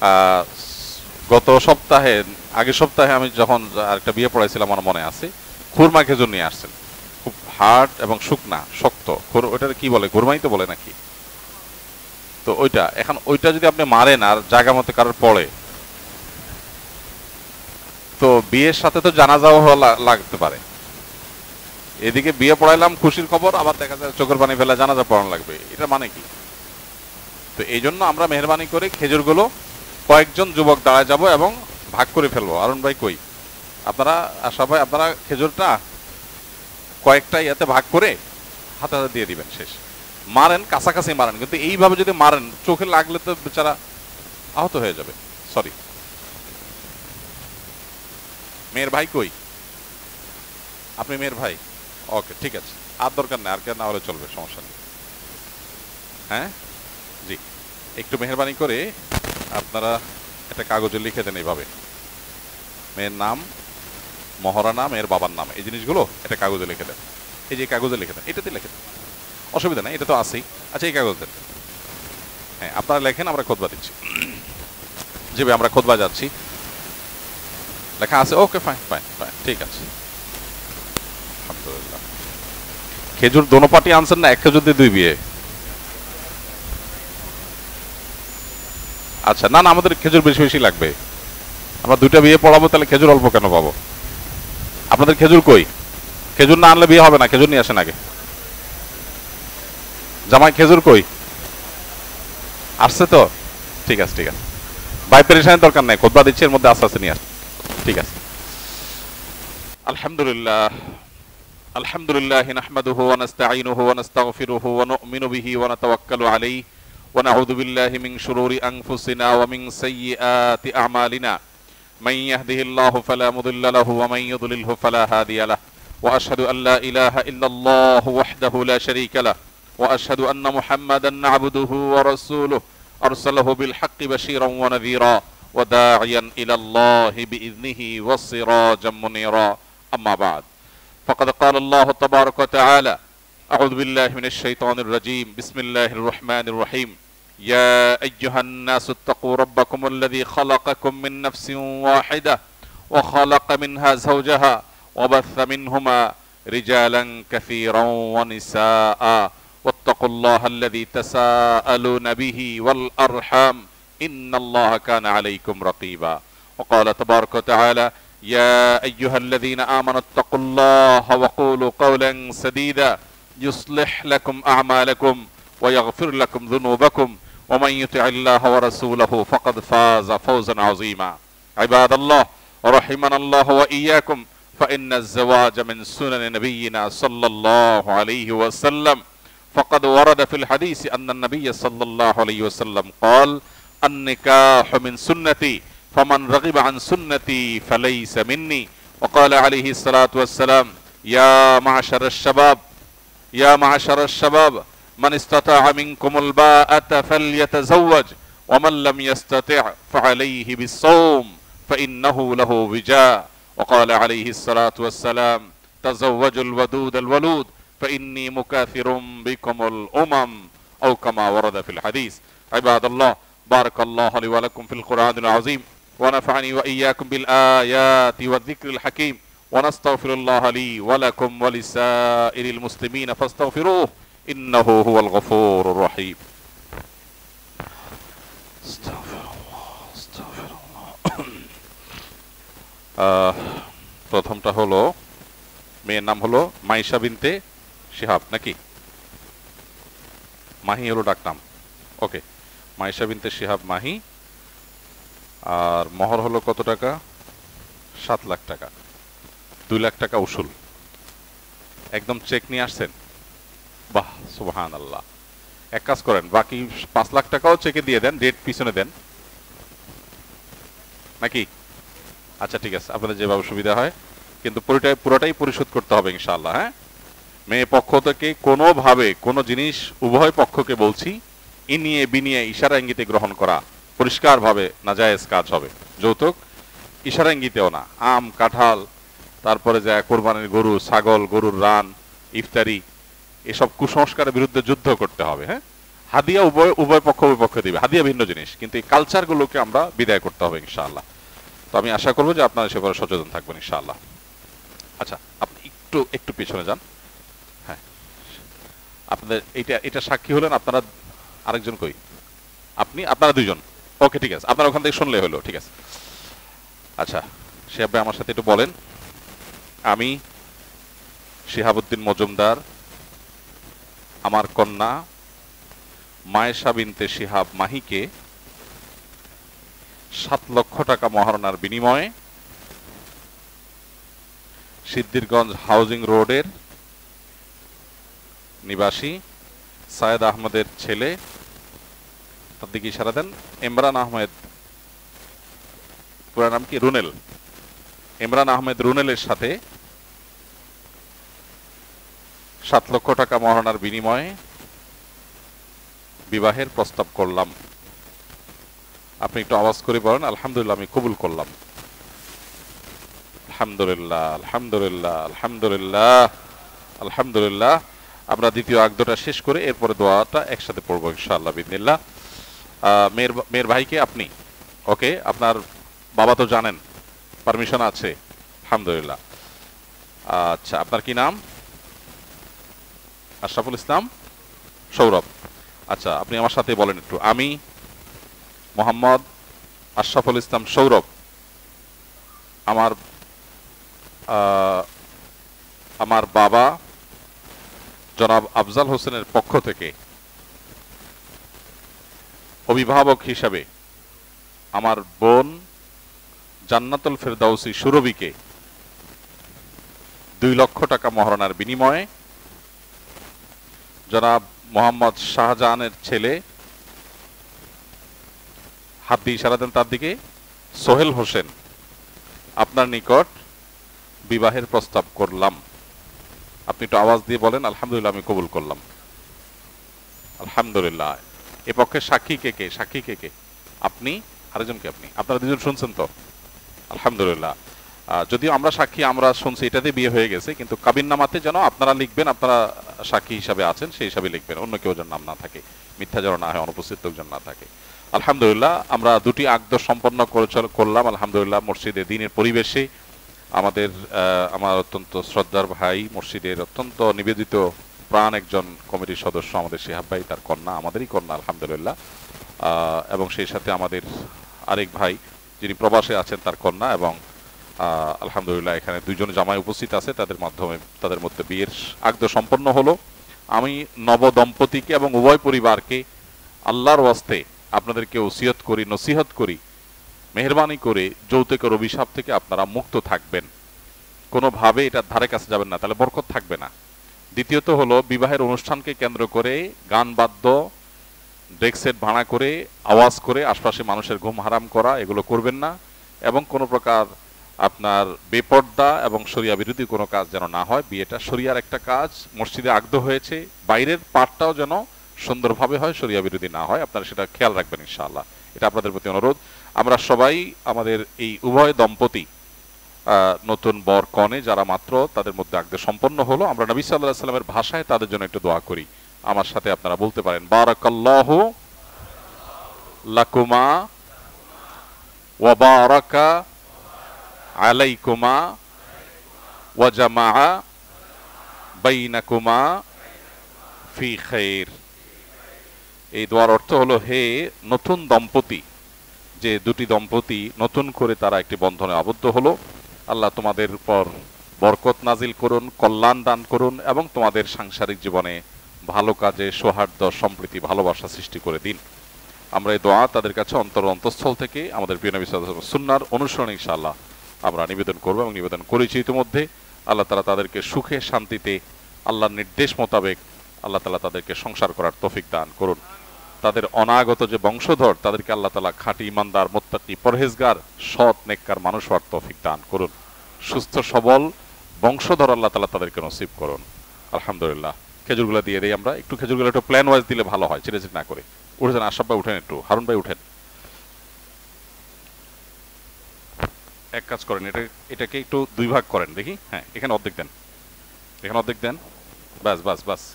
আহ, গত সপ্তাহে, আগের সপ্তাহে আমি যখন আরেকটা বিয়ে পড়াইছিলাম আমার মনে আছে, খুরমা খেজুর নিয়ে আসছেন, খুব হার্ড এবং শুকনা শক্ত। ওইটা কি বলে, খুরমাই তো বলে নাকি? তো ওইটা এখন ওইটা যদি আপনি মারেন আর জায়গা মতো কারোর পড়ে, তো বিয়ের সাথে তো জানাজাও হওয়া লাগতে পারে। এদিকে বিয়ে পড়াইলাম খুশির খবর, আবার দেখা যায় চোখের পানি ফেলা জানাজা পড়ানো লাগবে, এটা মানে কি? তো এই জন্য আমরা মেহরবানি করে খেজুরগুলো কয়েকজন যুবক দাঁড়ায় যাব এবং ভাগ করে ফেলবো। অরুণ ভাই কই? আপনারা, আশা ভাই, আপনারা খেজুরটা কয়েকটা ইয়াতে ভাগ করে হাতে হাতে দিয়ে দিবেন। শেষ। মারেন, কাছাকাছি মারেন, কিন্তু এইভাবে যদি মারেন চোখে লাগলে তো বেচারা আহত হয়ে যাবে। সরি। মেয়ের ভাই কই? আপনি মেয়ের ভাই? ওকে, ঠিক আছে, আর দরকার নেই, আর কে না হলে চলবে, সমস্যা নেই। হ্যাঁ জি, একটু মেহরবানি করে আপনারা একটা কাগজে লিখে দেন এইভাবে, মেয়ের নাম, মহরা নাম, এর বাবার নাম, এই জিনিসগুলো একটা কাগজে লিখে দেন। এই যে কাগজে লিখে দেন, এটাতে লিখে দেন, অসুবিধা নেই, এটা তো আছেই। আচ্ছা, এই কাগজ দেন। হ্যাঁ, আপনারা লেখেন, আমরা খোদবা দিচ্ছি। যেভাবে আমরা খোদবা যাচ্ছি লেখা আছে। ওকে, ফাইন ফাইন ফাইন, ঠিক আছে, আলহামদুলিল্লাহ। খেজুর দোনো পার্টি আনছেন না? এক খেজুর দিয়ে দুই বিয়ে? আচ্ছা, না না, আমাদের খেজুর বেশি বেশি লাগবে, আমরা দুইটা বিয়ে পড়াবো, তাহলে খেজুর অল্প কেন পাবো? আপনাদের খেজুর কই? খেজুর না আনলে বিয়ে হবে না, খেজুর নিয়ে আসেন আগে। জামাই খেজুর কই? আসছে তো? ঠিক আছে ঠিক আছে, ভাই পেরেশানির দরকার নেই, খোদবা দিচ্ছি, এর মধ্যে আস্তে আস্তে নিয়ে আসছে। ঠিক আছে। আলহামদুলিল্লাহ, আলহামদুলিল্লাহ নাহমাদুহু ওয়া নাস্তাঈনুহু ওয়া নাস্তাগফিরুহু ওয়া নু'মিনু বিহি ওয়া নাতাওয়াক্কালু আলাইহি ওয়া নাউযু বিল্লাহি মিন শুরুরি আনফুসিনা ওয়া মিন সাইয়্যাতি আ'মালিনা। মান ইয়াহদিহিল্লাহু ফালা মুদিল্লা লাহু ওয়া মান ইউদ্লিলহু ফালা হাদিয়া লাহু। ওয়া আশহাদু আল লা ইলাহা ইল্লাল্লাহু ওয়াহদাহু লা শারীকা লাহু ওয়া আশহাদু আন্না মুহাম্মাদান আবদুহু ওয়া রাসূলুহু আরসালাহু বিল হাক্কি বাশীরান ওয়া নাযীরা ওয়া দাঈয়ান ইলাল্লাহি বিইذনিহি ওয়া সিরাজাম মুনীরা। আম্মা বা'দ। فقد قال الله تبارك وتعالى: أعوذ بالله من الشيطان الرجيم، بسم الله الرحمن الرحيم. يا أيها الناس اتقوا ربكم الذي خلقكم من نفس واحدة وخلق منها زوجها وبث منهما رجالا كثيرا ونساء واتقوا الله الذي تساءلون به والأرحام إن الله كان عليكم رقيبا. وقال تبارك وتعالى: يا أيها الذين آمنوا اتقوا الله وقولوا قولا سديدا يصلح لكم أعمالكم ويغفر لكم ذنوبكم ومن يطع الله ورسوله فقد فاز فوزا عظيما. عباد الله، رحمنا الله وإياكم، فإن الزواج من سنن نبينا صلى الله عليه وسلم. فقد ورد في الحديث أن النبي صلى الله عليه وسلم قال: النكاح من سنتي فمن رغب عن سنتي فليس مني. وقال عليه الصلاة والسلام: يا معشر الشباب من استطاع منكم الباءة فليتزوج ومن لم يستطع فعليه بالصوم فإنه له وجاء. وقال عليه الصلاة والسلام: تزوجوا الودود الولود فإني مكاثر بكم الأمم، أو كما ورد في الحديث. عباد الله، بارك الله لي ولكم في القرآن العظيم ونفعني وإياكم بالآيات والذكر الحكيم، ونستغفر الله لي ولكم ولسائر المسلمين فاستغفروه إنه هو الغفور الرحيم. استغفر الله استغفر الله. প্রথমটা হলো, মেয়ের নাম হলো মাইশা বিনতে শিহাব, নাকি? মাহি হলো ডাক নাম। ওকে, মাইশা বিনতে শিহাব মাহি। আর মহর হলো কত টাকা? 7 লাখ টাকা। 2 লাখ টাকা উসুল। একদম চেক নিয়ে আসছেন? বাহ, সুবহানাল্লাহ। এক কাজ করেন, বাকি 5 লাখ টাকাও চেকে দিয়ে দেন, ডেট পিছনে দেন, নাকি? আচ্ছা ঠিক আছে, আপনাদের যেভাবে সুবিধা হয়, কিন্তু পুরোটাই পরিশোধ করতে হবে ইনশাআল্লাহ। হ্যাঁ, মেয়ে পক্ষ থেকে কোনোভাবে কোনো জিনিস, উভয় পক্ষকে বলছি, ইনিয়ে বিনিয়ে ইশারা ইঙ্গিতে গ্রহণ করা পরিষ্কারভাবে নাজায়েজ কাজ হবে। যৌতুক ইশারা ইঙ্গিতেও না। আম, কাঁঠাল, তারপরে যায় কোরবানির গরু, ছাগল, গরুর রান, ইফতারি, এসব কুসংস্কারের বিরুদ্ধে যুদ্ধ করতে হবে। হ্যাঁ, হাদিয়া উভয় উভয় পক্ষ বিপক্ষে দিবে, হাদিয়া ভিন্ন জিনিস, কিন্তু এই কালচারগুলোকে আমরা বিদায় করতে হবে ইনশাআল্লাহ। তো আমি আশা করবো যে আপনারা সে ব্যাপারে সচেতন থাকবেন ইনশাআল্লাহ। আচ্ছা, আপনি একটু একটু পিছনে যান। হ্যাঁ, আপনাদের এটা সাক্ষী হলেন আপনারা, আরেকজন কই? আপনারা দুইজন। ওকে, ঠিক আছে, আপনারা ওখান থেকে শুনলে হলো, ঠিক আছে। আচ্ছা, শিহাব ভাই আমার সাথে একটু বলেন। আমি শিহাবুদ্দিন মজুমদার আমার কন্যা মায়েশা বিনতে শিহাব মাহিকে 7 লক্ষ টাকা মহারণার বিনিময়ে সিদ্দিরগঞ্জ হাউজিং রোডের নিবাসী সায়েদ আহমদের ছেলে, তার দিকে ইশারা দেন, ইমরান আহমেদ, পুরা নাম কি? রুনেল। ইমরান আহমেদ রুনেলের সাথে 7 লক্ষ টাকা মহারণার বিনিময়ে বিবাহের প্রস্তাব করলাম। আপনি একটু আওয়াজ করে বলেন, আলহামদুলিল্লাহ, আমি কবুল করলাম। আলহামদুলিল্লাহ, আলহামদুলিল্লাহ, আলহামদুলিল্লাহ, আলহামদুলিল্লাহ। আমরা দ্বিতীয় আকদটা শেষ করে এরপরে দোয়াটা একসাথে পড়বো ইনশাআল্লাহ বিদিনিল্লাহ। মেয়ের ভাইকে আপনি, ওকে, আপনার বাবা তো জানেন, পারমিশন আছে, আলহামদুলিল্লাহ। আচ্ছা, আপনার কি নাম? আশরাফুল ইসলাম সৌরভ। আচ্ছা, আপনি আমার সাথে বলেন একটু, আমি মোহাম্মদ আশরাফুল ইসলাম সৌরভ আমার বাবা জনাব আফজাল হোসেনের পক্ষ থেকে অভিভাবক হিসাবে আমার বোন জান্নাতুল ফেরদাউসী সুরভিকে 2 লক্ষ টাকা মহারণার বিনিময়ে জনাব মোহাম্মদ শাহজাহানের ছেলে, হাত দিয়ে ইশারা দেন তার দিকে, সোহেল হোসেন, আপনার নিকট বিবাহের প্রস্তাব করলাম। আপনি একটু আওয়াজ দিয়ে বলেন, আলহামদুলিল্লাহ, আমি কবুল করলাম। আলহামদুলিল্লাহ। এ পক্ষে সাক্ষী কে কে? সাক্ষী কে কে? আপনি, আরেকজনকে আপনি, আপনারা দুজন শুনছেন তো? আলহামদুলিল্লাহ। যদিও আমরা সাক্ষী, আমরা শুনছি, এটাতে বিয়ে হয়ে গেছে, কিন্তু কাবিননামাতে যেন আপনারা লিখবেন, আপনারা সাক্ষী হিসাবে আছেন সেই হিসাবে লিখবেন, অন্য কেউ যেন নাম না থাকে, মিথ্যা যেন না হয়, অনুপস্থিত লোকজন না থাকে। আলহামদুলিল্লাহ, আমরা 2টি আকদ সম্পন্ন করলাম আলহামদুলিল্লাহ মসজিদে দিনের পরিবেশে। আমার অত্যন্ত শ্রদ্ধার ভাই, মসজিদের অত্যন্ত নিবেদিত প্রাণ একজন কমিটির সদস্য আমাদের শিহাব ভাই, তার কন্যা, আমাদেরই কন্যা আলহামদুলিল্লাহ, এবং সেই সাথে আমাদের আরেক ভাই যিনি প্রবাসে আছেন, তার কন্যা, এবং আলহামদুলিল্লাহ এখানে 2 জন জামাই উপস্থিত আছে, তাদের মধ্যে বিয়ের আকদ সম্পন্ন হলো। আমি নব দম্পতিকে এবং উভয় পরিবারকে আল্লাহর ওয়াস্তে আপনাদেরকে ওসিয়ত করি, নসিহত করি, মেহেরবানি করে যৌতুকের অভিশাপ থেকে আপনারা মুক্ত থাকবেন, কোনোভাবে এটার ধারে কাছে যাবেন না, তাহলে বরকত থাকবে না। দ্বিতীয়ত হলো, বিবাহের অনুষ্ঠানকে কেন্দ্র করে গান বাদ্য, ডেক সেট ভাড়া করে, আওয়াজ করে আশপাশে মানুষের ঘুম হারাম করা, এগুলো করবেন না। এবং কোনো প্রকার আপনার বেপর্দা এবং শরিয়া বিরোধী কোনো কাজ যেন না হয়। বিয়েটা শরিয়ার একটা কাজ, মসজিদে আকদ হয়েছে, বাইরের পার্টটাও যেন সুন্দরভাবে হয়, শরিয়া বিরোধী না হয়, আপনারা সেটা খেয়াল রাখবেন ইনশাআল্লাহ, এটা আপনাদের প্রতি অনুরোধ। আমরা সবাই আমাদের এই উভয় দম্পতি, নতুন বর কনে যারা মাত্র তাদের মধ্যে আকদ সম্পন্ন হলো, আমরা নবী সাল্লাল্লাহু আলাইহি সাল্লামের ভাষায় তাদের জন্য একটু দোয়া করি। আমার সাথে আপনারা বলতে পারেন, বারাকাল্লাহু লাকুমা ওয়া বারাকা আলাইকুমা ওয়া জামাআ বাইনাকুমা ফি খাইর। এই দোয়ার অর্থ হলো, হে নতুন দম্পতি, যে 2টি দম্পতি নতুন করে তারা একটি বন্ধনে আবদ্ধ হলো, আল্লাহ তোমাদের উপর বরকত নাজিল করুন, কল্যাণ দান করুন, এবং তোমাদের সাংসারিক জীবনে ভালো কাজে সৌহার্দ্য, সম্প্রীতি, ভালোবাসা সৃষ্টি করে দিন। আমরা এই দোয়া তাদের কাছে অন্তঃস্থল থেকে আমাদের প্রিয় নবী সাল্লাল্লাহু আলাইহি ওয়াসাল্লাম সুন্নাহর অনুসরণ ইনশাআল্লাহ আমরা নিবেদন করব এবং নিবেদন করেছি ইতিমধ্যে। আল্লাহ তাআলা তাদেরকে সুখে শান্তিতে আল্লাহর নির্দেশ মোতাবেক আল্লাহ তাআলা তাদেরকে সংসার করার তৌফিক দান করুন। তাদের অনাগত যে বংশধর, তাদেরকে আল্লাহ তাআলা খাঁটি ইমানদার, মুত্তাকি, পরহেজগার, সৎ, নেককার মানুষ হওয়ার তৌফিক দান করুন। সুস্থ সবল বংশধর আল্লাহ তাআলা তাদেরকে নসিব করুন। আলহামদুলিল্লাহ। খেজুরগুলো দিয়ে দেই আমরা, একটু খেজুরগুলো একটু প্ল্যান ওয়াইজ দিলে ভালো হয়, চিড়ে না করে। উঠেছেন আশরাফ ভাই, উঠেন একটু, হারুন ভাই উঠেন। এক কাজ করেন, এটাকে একটু 2 ভাগ করেন দেখি। হ্যাঁ, এখানে অর্ধেক দেন, এখানে অর্ধেক দেন, বাস বাস বাস,